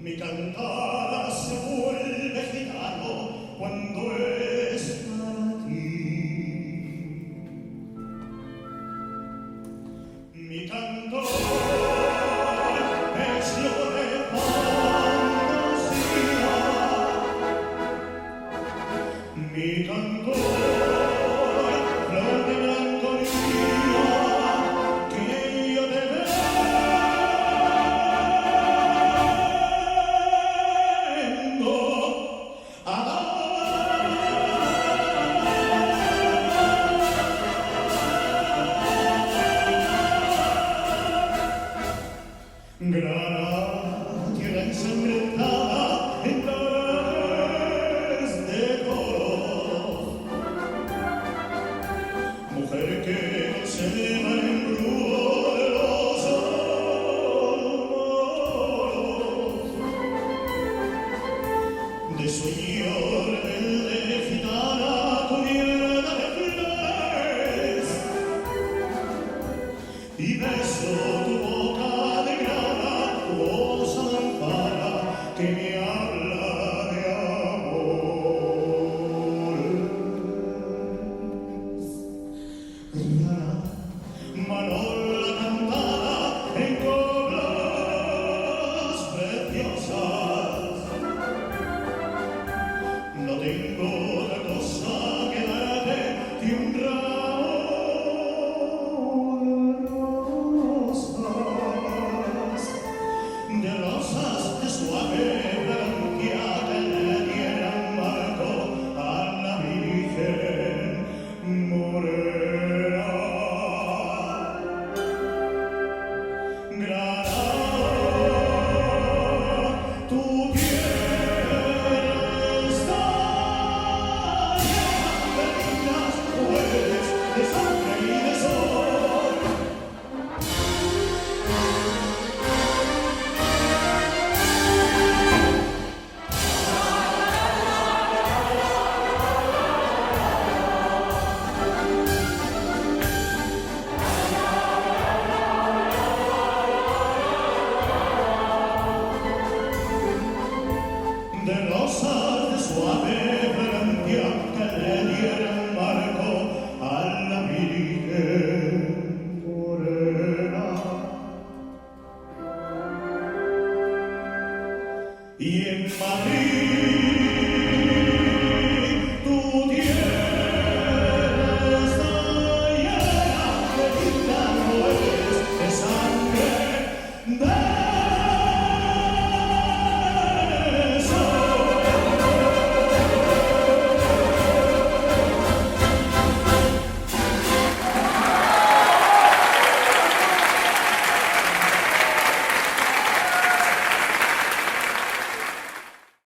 Mi cantar se vuelve gitano cuando es para ti. Mi canto es lo de fantasía. Mi canto flor de melancolía que yo te vengo a dar. Granada, tierra ensangrentada en flores de color, mujer que conserva el embrujo de los olmos, de sueño rebelde gitana cubierta de flores, y beso tu boca de grana, voz ampara que me habla de amor. Granada, manola cantada en coplas preciosas. No tengo otra cosa que darte que un de rosas de suave branquia que le dieran marco a la Virgen morena. Granada, tu tierra está llena de lindas mujeres de sangre y de sol. De rosas de suave fragancia que le dieran marco a la Virgen morena. Y en Madrid